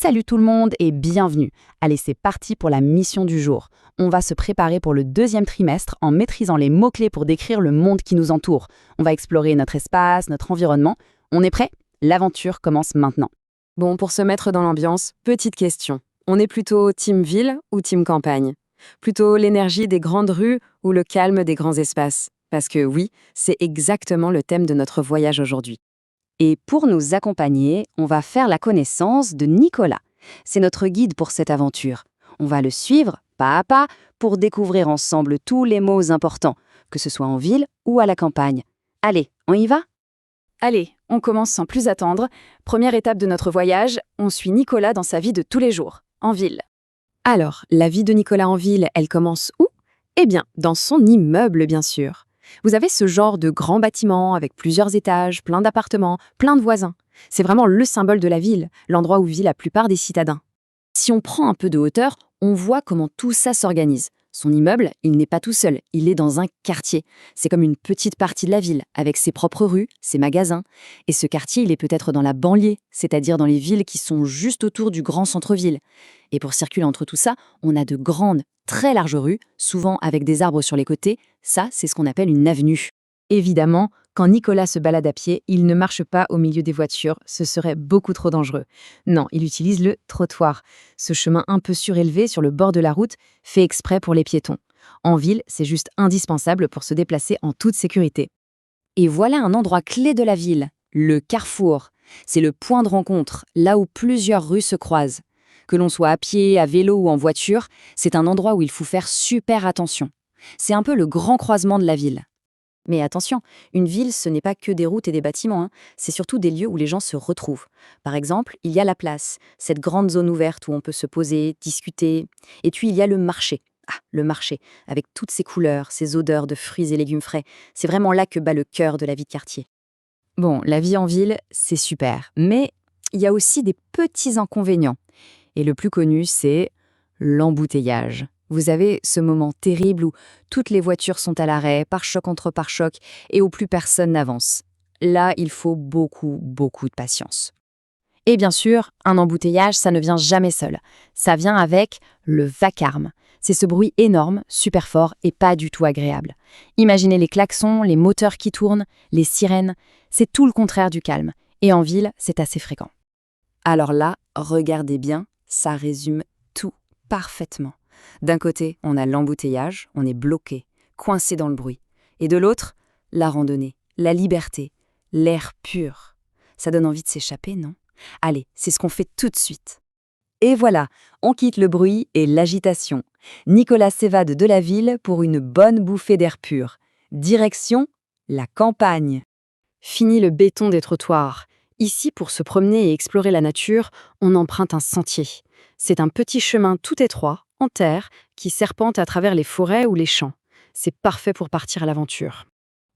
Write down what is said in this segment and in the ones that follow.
Salut tout le monde et bienvenue. Allez, c'est parti pour la mission du jour. On va se préparer pour le deuxième trimestre en maîtrisant les mots-clés pour décrire le monde qui nous entoure. On va explorer notre espace, notre environnement. On est prêt? L'aventure commence maintenant. Bon, pour se mettre dans l'ambiance, petite question. On est plutôt team ville ou team campagne? Plutôt l'énergie des grandes rues ou le calme des grands espaces? Parce que oui, c'est exactement le thème de notre voyage aujourd'hui. Et pour nous accompagner, on va faire la connaissance de Nicolas. C'est notre guide pour cette aventure. On va le suivre, pas à pas, pour découvrir ensemble tous les mots importants, que ce soit en ville ou à la campagne. Allez, on y va? Allez, on commence sans plus attendre. Première étape de notre voyage, on suit Nicolas dans sa vie de tous les jours, en ville. Alors, la vie de Nicolas en ville, elle commence où? Eh bien, dans son immeuble, bien sûr. Vous avez ce genre de grand bâtiment avec plusieurs étages, plein d'appartements, plein de voisins. C'est vraiment le symbole de la ville, l'endroit où vivent la plupart des citadins. Si on prend un peu de hauteur, on voit comment tout ça s'organise. Son immeuble, il n'est pas tout seul, il est dans un quartier. C'est comme une petite partie de la ville, avec ses propres rues, ses magasins. Et ce quartier, il est peut-être dans la banlieue, c'est-à-dire dans les villes qui sont juste autour du grand centre-ville. Et pour circuler entre tout ça, on a de grandes, très larges rues, souvent avec des arbres sur les côtés. Ça, c'est ce qu'on appelle une avenue. Évidemment, quand Nicolas se balade à pied, il ne marche pas au milieu des voitures, ce serait beaucoup trop dangereux. Non, il utilise le trottoir. Ce chemin un peu surélevé sur le bord de la route, fait exprès pour les piétons. En ville, c'est juste indispensable pour se déplacer en toute sécurité. Et voilà un endroit clé de la ville, le carrefour. C'est le point de rencontre, là où plusieurs rues se croisent. Que l'on soit à pied, à vélo ou en voiture, c'est un endroit où il faut faire super attention. C'est un peu le grand croisement de la ville. Mais attention, une ville, ce n'est pas que des routes et des bâtiments, c'est surtout des lieux où les gens se retrouvent. Par exemple, il y a la place, cette grande zone ouverte où on peut se poser, discuter. Et puis il y a le marché. Ah, le marché, avec toutes ses couleurs, ses odeurs de fruits et légumes frais. C'est vraiment là que bat le cœur de la vie de quartier. Bon, la vie en ville, c'est super, mais il y a aussi des petits inconvénients. Et le plus connu, c'est l'embouteillage. Vous avez ce moment terrible où toutes les voitures sont à l'arrêt, pare-choc contre pare-choc, et où plus personne n'avance. Là, il faut beaucoup de patience. Et bien sûr, un embouteillage, ça ne vient jamais seul. Ça vient avec le vacarme. C'est ce bruit énorme, super fort et pas du tout agréable. Imaginez les klaxons, les moteurs qui tournent, les sirènes. C'est tout le contraire du calme. Et en ville, c'est assez fréquent. Alors là, regardez bien, ça résume tout parfaitement. D'un côté, on a l'embouteillage, on est bloqué, coincé dans le bruit. Et de l'autre, la randonnée, la liberté, l'air pur. Ça donne envie de s'échapper, non? Allez, c'est ce qu'on fait tout de suite. Et voilà, on quitte le bruit et l'agitation. Nicolas s'évade de la ville pour une bonne bouffée d'air pur. Direction la campagne. Fini le béton des trottoirs. Ici, pour se promener et explorer la nature, on emprunte un sentier. C'est un petit chemin tout étroit, en terre, qui serpente à travers les forêts ou les champs. C'est parfait pour partir à l'aventure.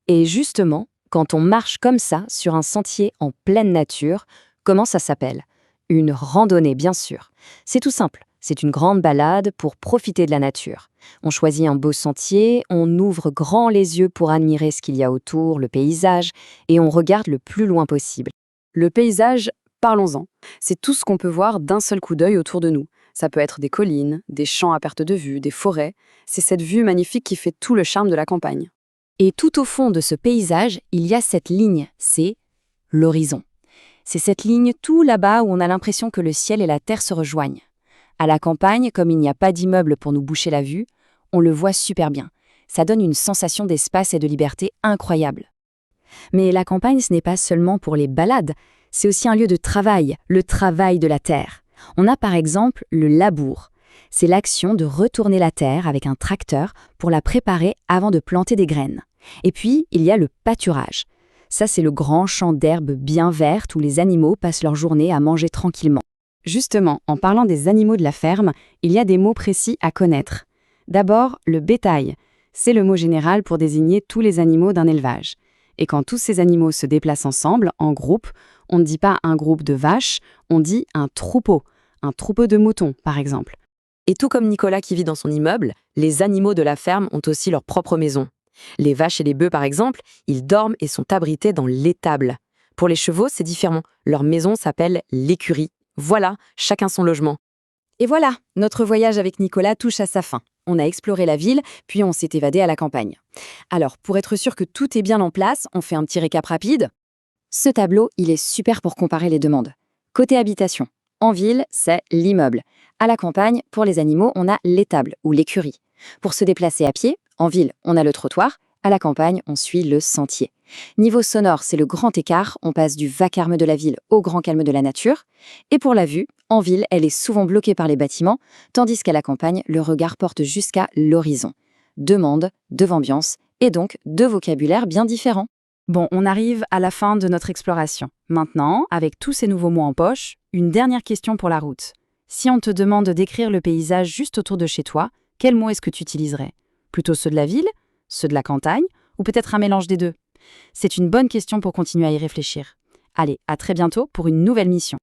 Et justement, quand on marche comme ça, sur un sentier en pleine nature, comment ça s'appelle? Une randonnée, bien sûr. C'est tout simple, c'est une grande balade pour profiter de la nature. On choisit un beau sentier, on ouvre grand les yeux pour admirer ce qu'il y a autour, le paysage, et on regarde le plus loin possible. Le paysage, parlons-en. C'est tout ce qu'on peut voir d'un seul coup d'œil autour de nous. Ça peut être des collines, des champs à perte de vue, des forêts. C'est cette vue magnifique qui fait tout le charme de la campagne. Et tout au fond de ce paysage, il y a cette ligne, c'est l'horizon. C'est cette ligne tout là-bas où on a l'impression que le ciel et la terre se rejoignent. À la campagne, comme il n'y a pas d'immeuble pour nous boucher la vue, on le voit super bien. Ça donne une sensation d'espace et de liberté incroyable. Mais la campagne, ce n'est pas seulement pour les balades, c'est aussi un lieu de travail, le travail de la terre. On a par exemple le labour. C'est l'action de retourner la terre avec un tracteur pour la préparer avant de planter des graines. Et puis, il y a le pâturage. Ça, c'est le grand champ d'herbe bien verte où les animaux passent leur journée à manger tranquillement. Justement, en parlant des animaux de la ferme, il y a des mots précis à connaître. D'abord, le bétail. C'est le mot général pour désigner tous les animaux d'un élevage. Et quand tous ces animaux se déplacent ensemble, en groupe, on ne dit pas un groupe de vaches, on dit un troupeau de moutons, par exemple. Et tout comme Nicolas qui vit dans son immeuble, les animaux de la ferme ont aussi leur propre maison. Les vaches et les bœufs, par exemple, ils dorment et sont abrités dans l'étable. Pour les chevaux, c'est différent. Leur maison s'appelle l'écurie. Voilà, chacun son logement. Et voilà, notre voyage avec Nicolas touche à sa fin. On a exploré la ville, puis on s'est évadé à la campagne. Alors, pour être sûr que tout est bien en place, on fait un petit récap rapide. Ce tableau, il est super pour comparer les demandes. Côté habitation, en ville, c'est l'immeuble. À la campagne, pour les animaux, on a l'étable ou l'écurie. Pour se déplacer à pied, en ville, on a le trottoir. À la campagne, on suit le sentier. Niveau sonore, c'est le grand écart. On passe du vacarme de la ville au grand calme de la nature. Et pour la vue, en ville, elle est souvent bloquée par les bâtiments, tandis qu'à la campagne, le regard porte jusqu'à l'horizon. Deux mondes, deux ambiances, et donc deux vocabulaires bien différents. Bon, on arrive à la fin de notre exploration. Maintenant, avec tous ces nouveaux mots en poche, une dernière question pour la route. Si on te demande de décrire le paysage juste autour de chez toi, quels mots est-ce que tu utiliserais? Plutôt ceux de la ville, ceux de la campagne, ou peut-être un mélange des deux? C'est une bonne question pour continuer à y réfléchir. Allez, à très bientôt pour une nouvelle mission.